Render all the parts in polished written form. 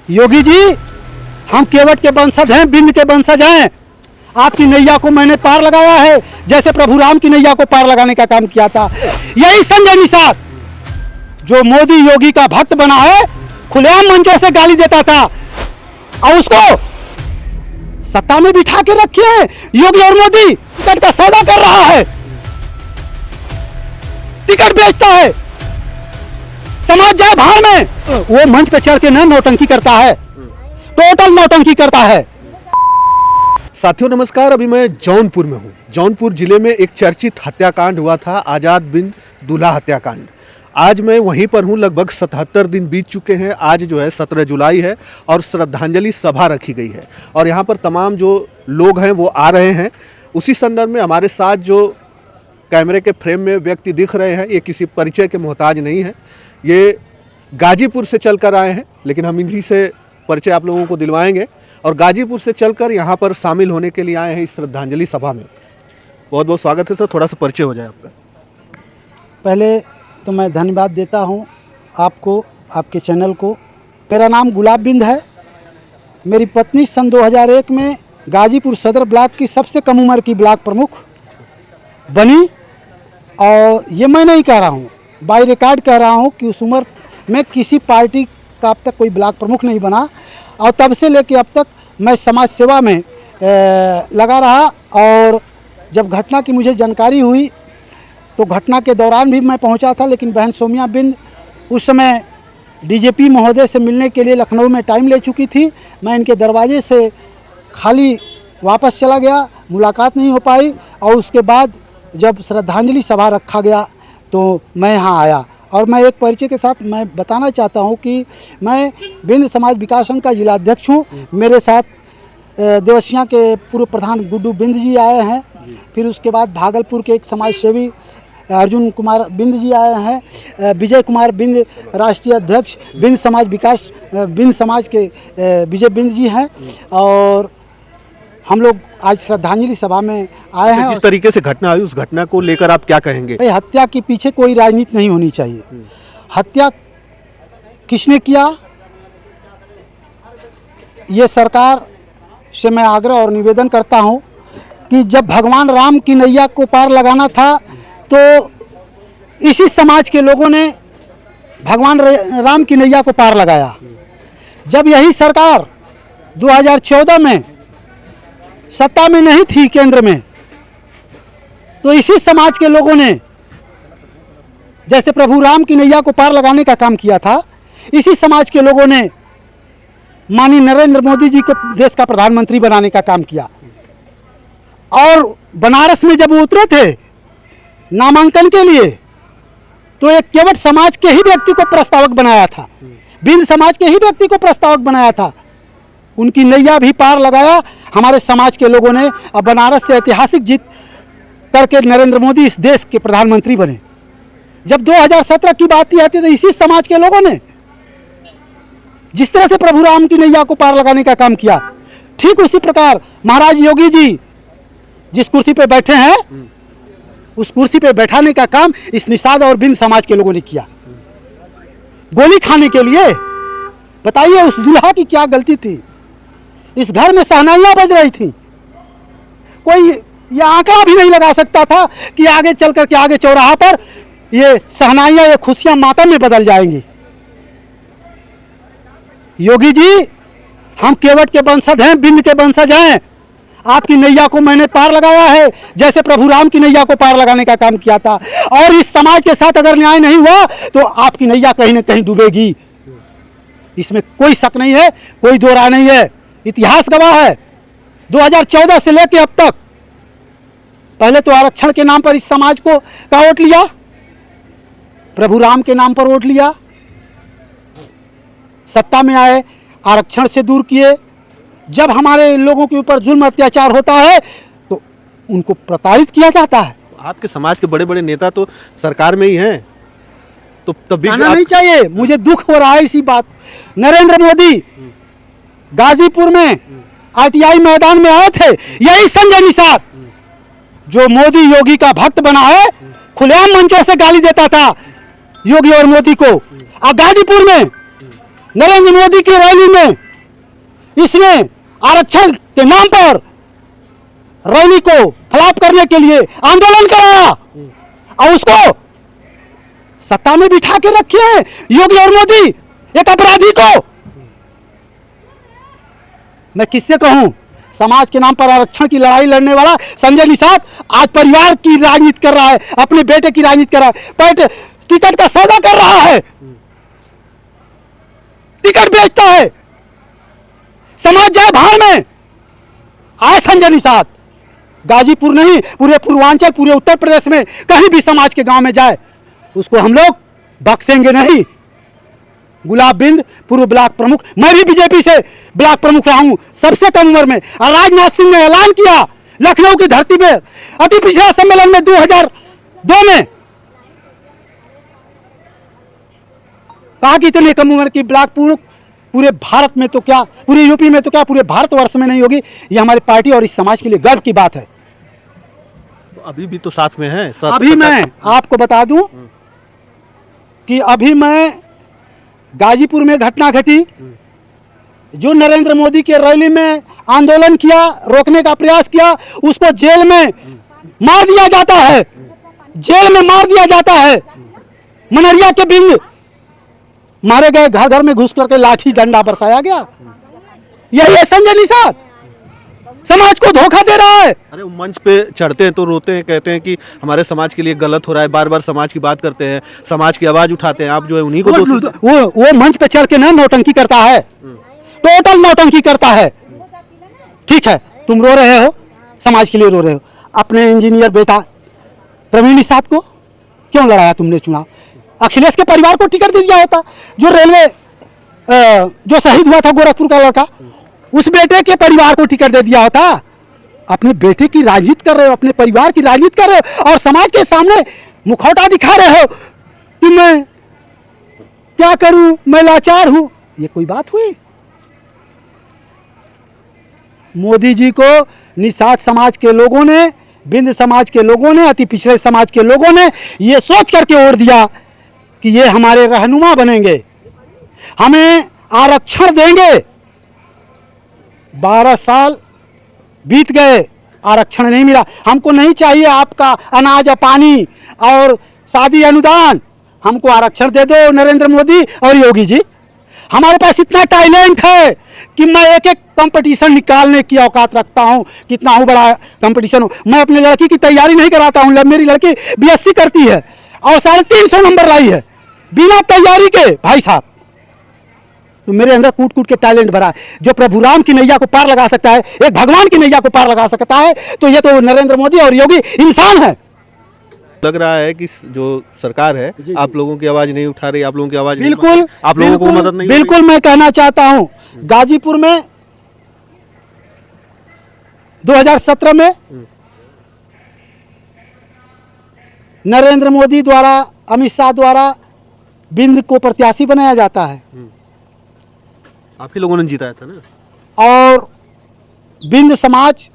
योगी जी, हम केवट के वंशज हैं, बिंद के वंशज हैं। आपकी नैया को मैंने पार लगाया है, जैसे प्रभु राम की नैया को पार लगाने का काम किया था। यही संजय निषाद जो मोदी योगी का भक्त बना है, खुलेआम मंचों से गाली देता था और उसको सत्ता में बिठा के रखे हैं। योगी और मोदी टिकट का सौदा कर रहा है, टिकट बेचता है, समाज जाए भाड़ में। वो मंच पे चढ़ के ना नौटंकी करता है, टोटल नौटंकी करता है। साथियों नमस्कार, अभी मैं जौनपुर में हूँ। जौनपुर जिले में एक चर्चित हत्याकांड हुआ था, आज़ाद बिन दूल्हा हत्याकांड। आज मैं वहीं पर हूँ। लगभग 77 दिन बीत चुके हैं। आज जो है 17 जुलाई है और श्रद्धांजलि सभा रखी गई है और यहाँ पर तमाम जो लोग हैं वो आ रहे हैं। उसी संदर्भ में हमारे साथ जो कैमरे के फ्रेम में व्यक्ति दिख रहे हैं, ये किसी परिचय के मोहताज नहीं है। ये गाजीपुर से चलकर आए हैं, लेकिन हम इन्हीं से परिचय आप लोगों को दिलवाएंगे। और गाजीपुर से चलकर यहाँ पर शामिल होने के लिए आए हैं इस श्रद्धांजलि सभा में। बहुत बहुत स्वागत है सर, थोड़ा सा परिचय हो जाए आपका। पहले तो मैं धन्यवाद देता हूँ आपको, आपके चैनल को। मेरा नाम गुलाब बिंद है। मेरी पत्नी सन 2001 में गाजीपुर सदर ब्लॉक की सबसे कम उम्र की ब्लॉक प्रमुख बनी। और ये मैं नहीं कह रहा हूँ, बाई रिकॉर्ड कह रहा हूँ कि उस उम्र में किसी पार्टी का अब तक कोई ब्लॉक प्रमुख नहीं बना। और तब से लेकर अब तक मैं समाज सेवा में लगा रहा। और जब घटना की मुझे जानकारी हुई तो घटना के दौरान भी मैं पहुंचा था, लेकिन बहन सोमिया बिंद उस समय डीजीपी महोदय से मिलने के लिए लखनऊ में टाइम ले चुकी थी। मैं इनके दरवाजे से खाली वापस चला गया, मुलाकात नहीं हो पाई। और उसके बाद जब श्रद्धांजलि सभा रखा गया तो मैं यहाँ आया। और मैं एक परिचय के साथ मैं बताना चाहता हूँ कि मैं बिंद समाज विकास संघ का जिलाध्यक्ष हूँ। मेरे साथ देवसिया के पूर्व प्रधान गुड्डू बिंद जी आए हैं। फिर उसके बाद भागलपुर के एक समाज सेवी अर्जुन कुमार बिंद जी आए हैं। विजय कुमार बिंद राष्ट्रीय अध्यक्ष बिंद समाज विकास बिंद समाज के विजय बिंद जी हैं। और हम लोग आज श्रद्धांजलि सभा में आए हैं। जिस तरीके से घटना हुई, उस घटना को लेकर आप क्या कहेंगे? हत्या के पीछे कोई राजनीति नहीं होनी चाहिए। हत्या किसने किया, ये सरकार से मैं आग्रह और निवेदन करता हूँ कि जब भगवान राम की नैया को पार लगाना था तो इसी समाज के लोगों ने भगवान राम की नैया को पार लगाया। जब यही सरकार 2014 में सत्ता में नहीं थी केंद्र में, तो इसी समाज के लोगों ने जैसे प्रभु राम की नैया को पार लगाने का काम किया था, इसी समाज के लोगों ने माननीय नरेंद्र मोदी जी को देश का प्रधानमंत्री बनाने का काम किया। और बनारस में जब वो उतरे थे नामांकन के लिए, तो एक केवट समाज के ही व्यक्ति को प्रस्तावक बनाया था, बिंद समाज के ही व्यक्ति को प्रस्तावक बनाया था। उनकी नैया भी पार लगाया हमारे समाज के लोगों ने। अब बनारस से ऐतिहासिक जीत करके नरेंद्र मोदी इस देश के प्रधानमंत्री बने। जब 2017 की बात आती है तो इसी समाज के लोगों ने जिस तरह से प्रभु राम की नैया को पार लगाने का काम किया, ठीक उसी प्रकार महाराज योगी जी जिस कुर्सी पे बैठे हैं, उस कुर्सी पे बैठाने का काम इस निषाद और बिंद समाज के लोगों ने किया। गोली खाने के लिए बताइए उस दूल्हा की क्या गलती थी? इस घर में शहनाइयां बज रही थी। कोई ये आंकड़ा भी नहीं लगा सकता था कि आगे चल करके आगे चौराहा पर ये शहनाइयां, ये खुशियां मातम में बदल जाएंगी। योगी जी, हम केवट के वंशज हैं, बिंद के वंशज हैं। आपकी नैया को मैंने पार लगाया है, जैसे प्रभु राम की नैया को पार लगाने का काम किया था। और इस समाज के साथ अगर न्याय नहीं हुआ तो आपकी नैया कहीं न कहीं डूबेगी, इसमें कोई शक नहीं है, कोई दो राय नहीं है। इतिहास गवाह है। 2014 से लेकर अब तक पहले तो आरक्षण के नाम पर इस समाज को का वोट लिया, प्रभु राम के नाम पर वोट लिया, सत्ता में आए आरक्षण से दूर किए। जब हमारे लोगों के ऊपर जुल्म अत्याचार होता है तो उनको प्रताड़ित किया जाता है। आपके समाज के बड़े बड़े नेता तो सरकार में ही हैं, तो तब भी आना नहीं चाहिए। मुझे दुख हो रहा है इसी बात। नरेंद्र मोदी गाजीपुर में आरटीआई मैदान में आए थे, यही संजय निषाद जो मोदी योगी का भक्त बना है, खुलेआम मंचों से गाली देता था योगी और मोदी को। और गाजीपुर में नरेंद्र मोदी की रैली में इसने आरक्षण के नाम पर रैली को खिलाफ करने के लिए आंदोलन कराया और उसको सत्ता में बिठा के रखे हैं योगी और मोदी, एक अपराधी को। मैं किससे कहूं? समाज के नाम पर आरक्षण की लड़ाई लड़ने वाला संजय निषाद आज परिवार की राजनीति कर रहा है, अपने बेटे की राजनीति कर रहा है, टिकट का सौदा कर रहा है, टिकट बेचता है। समाज जाए भाड़ में। आए संजय निषाद, गाजीपुर नहीं पूरे पूर्वांचल, पूरे उत्तर प्रदेश में कहीं भी समाज के गांव में जाए, उसको हम लोग बख्शेंगे नहीं। गुलाब बिंद पूर्व ब्लॉक प्रमुख, मैं भी बीजेपी से ब्लॉक प्रमुख रहा हूं सबसे कम उम्र में। और राजनाथ सिंह ने ऐलान किया लखनऊ की धरती पर अति पिछड़ा सम्मेलन में 2002 में, कहा कि इतनी कम उम्र की ब्लॉक प्रमुख पूरे भारत में तो क्या, पूरे यूपी में तो क्या, पूरे भारतवर्ष में नहीं होगी। ये हमारी पार्टी और इस समाज के लिए गर्व की बात है। अभी भी तो साथ में है। अभी मैं आपको बता दूं कि अभी मैं गाजीपुर में घटना घटी, जो नरेंद्र मोदी के रैली में आंदोलन किया, रोकने का प्रयास किया, उसको जेल में मार दिया जाता है, जेल में मार दिया जाता है। मनरिया के बिंद मारे गए, घर घर में घुस करके लाठी डंडा बरसाया गया। यही है संजय निषाद, समाज को धोखा दे रहा है। अरे वो मंच पे चढ़ते हैं तो रोते हैं, कहते हैं कि हमारे समाज के लिए गलत हो रहा है, बार बार समाज की बात करते हैं, समाज की आवाज उठाते हैं, आप जो है उन्हीं को वो मंच पे चढ़ के ना नौटंकी करता है, टोटल नौटंकी करता है। ठीक है, तुम रो रहे हो, समाज के लिए रो रहे हो। अपने इंजीनियर बेटा प्रवीण निषाद को क्यों लड़ाया तुमने चुनाव? अखिलेश के परिवार को टिकट दे दिया होता। जो रेलवे जो शहीद हुआ था गोरखपुर का लड़का, उस बेटे के परिवार को टिकट दे दिया होता। अपने बेटे की राजनीति कर रहे हो, अपने परिवार की राजनीति कर रहे हो और समाज के सामने मुखौटा दिखा रहे हो कि मैं क्या करूं, मैं लाचार हूं। ये कोई बात हुई? मोदी जी को निषाद समाज के लोगों ने, बिंद समाज के लोगों ने, अति पिछड़े समाज के लोगों ने ये सोच करके वोट दिया कि ये हमारे रहनुमा बनेंगे, हमें आरक्षण देंगे। 12 साल बीत गए, आरक्षण नहीं मिला। हमको नहीं चाहिए आपका अनाज और पानी और शादी अनुदान, हमको आरक्षण दे दो नरेंद्र मोदी और योगी जी। हमारे पास इतना टैलेंट है कि मैं एक एक कंपटीशन निकालने की औकात रखता हूं, कितना हूं बड़ा कंपटीशन हो। मैं अपनी लड़की की तैयारी नहीं कराता हूं, मेरी लड़की बीएससी करती है और 350 नंबर लाई है बिना तैयारी के। भाई साहब, तो मेरे अंदर कूट कूट के टैलेंट भरा है। जो प्रभु राम की नैया को पार लगा सकता है, एक भगवान की नैया को पार लगा सकता है, तो ये तो नरेंद्र मोदी और योगी इंसान है। लग रहा है कि जो सरकार है आप लोगों की आवाज नहीं उठा रही, आप लोगों की आवाज बिल्कुल, आप लोगों को मदद नहीं। बिल्कुल मैं कहना चाहता हूं, गाजीपुर में 2017 में नरेंद्र मोदी द्वारा, अमित शाह द्वारा बिंद को प्रत्याशी बनाया जाता है। आप ही लोगों ने जिताया था ना। और बिंद समाज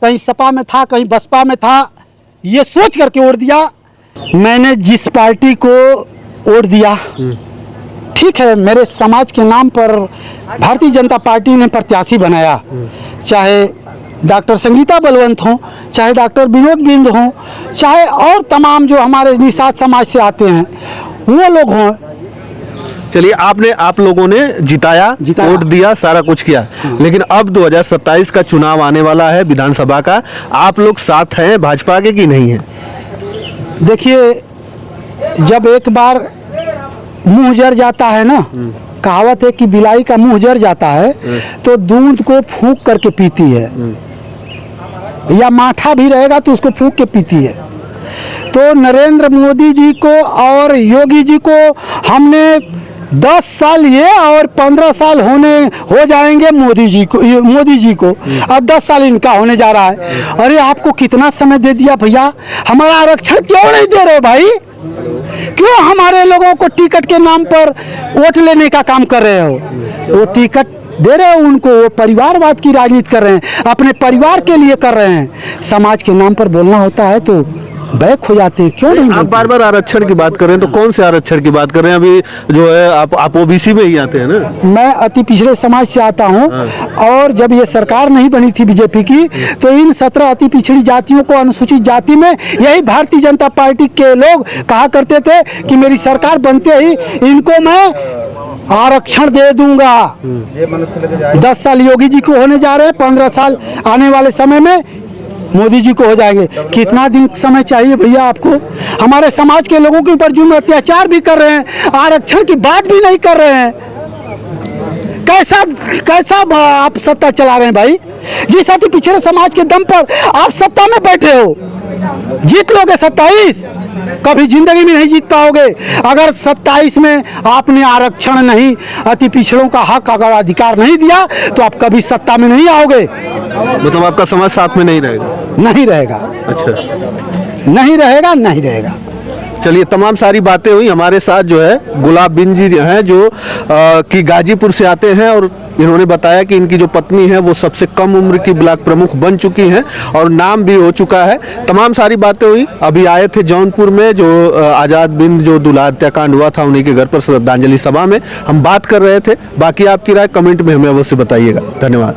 कहीं सपा में था, कहीं बसपा में था, ये सोच करके वोट दिया। मैंने जिस पार्टी को वोट दिया, ठीक है, मेरे समाज के नाम पर भारतीय जनता पार्टी ने प्रत्याशी बनाया, चाहे डॉक्टर संगीता बलवंत हों, चाहे डॉक्टर विनोद बिंद हों, चाहे और तमाम जो हमारे निषाद समाज से आते हैं वो लोग हों। चलिए, आप लोगों ने जिताया, वोट दिया, सारा कुछ किया, लेकिन अब 2027 का चुनाव आने वाला है विधानसभा का, आप लोग साथ हैं भाजपा के कि नहीं हैं? देखिए, जब एक बार मुंह जर जाता है ना, कहावत है कि बिलाई का मुंह जर जाता है तो दूध को फूंक करके पीती है, या माठा भी रहेगा तो उसको फूंक के पीती है। तो नरेंद्र मोदी जी को और योगी जी को हमने 10 साल ये और 15 साल हो जाएंगे मोदी जी को और 10 साल इनका होने जा रहा है। अरे आपको कितना समय दे दिया भैया, हमारा आरक्षण क्यों नहीं दे रहे भाई? क्यों हमारे लोगों को टिकट के नाम पर वोट लेने का काम कर रहे हो? वो टिकट दे रहे हो उनको, वो परिवारवाद की राजनीति कर रहे हैं, अपने परिवार के लिए कर रहे हैं। समाज के नाम पर बोलना होता है तो बैक हो जाते हैं, क्यों नहीं आप बोलते? बार बार आरक्षण की बात कर रहे हैं, तो कौन से आरक्षण की बात कर रहे हैं? अभी जो है आप ओबीसी में ही आते हैं ना? मैं अति पिछड़े समाज से आता हूं, और जब ये सरकार नहीं बनी थी बीजेपी की, तो इन 17 अति पिछड़ी जातियों को अनुसूचित जाति में यही भारतीय जनता पार्टी के लोग कहा करते थे कि मेरी सरकार बनते ही इनको मैं आरक्षण दे दूंगा। 10 साल योगी जी को होने जा रहे हैं, 15 साल आने वाले समय में मोदी जी को हो जाएंगे। कितना दिन समय चाहिए भैया आपको? हमारे समाज के लोगों के ऊपर जुल्म अत्याचार भी कर रहे हैं, आरक्षण की बात भी नहीं कर रहे हैं। कैसा कैसा आप सत्ता चला रहे हैं भाई? जिस अति पिछड़े समाज के दम पर आप सत्ता में बैठे हो, जीत लोगे 27, कभी जिंदगी में नहीं जीत पाओगे। अगर 27 में आपने आरक्षण नहीं, अति पिछड़ों का हक अगर अधिकार नहीं दिया, तो आप कभी सत्ता में नहीं आओगे। मतलब आपका समाज साथ में नहीं रहेगा? नहीं रहेगा, अच्छा, नहीं रहेगा, नहीं रहेगा। चलिए, तमाम सारी बातें हुई। हमारे साथ जो है गुलाब बिन जी हैं, जो कि गाजीपुर से आते हैं, और इन्होंने बताया कि इनकी जो पत्नी है वो सबसे कम उम्र की ब्लॉक प्रमुख बन चुकी हैं और नाम भी हो चुका है। तमाम सारी बातें हुई। अभी आए थे जौनपुर में, जो आज़ाद बिन जो दूल्हा हत्याकांड हुआ था, उन्हीं के घर पर श्रद्धांजलि सभा में हम बात कर रहे थे। बाकी आपकी राय कमेंट में हमें अवश्य बताइएगा। धन्यवाद।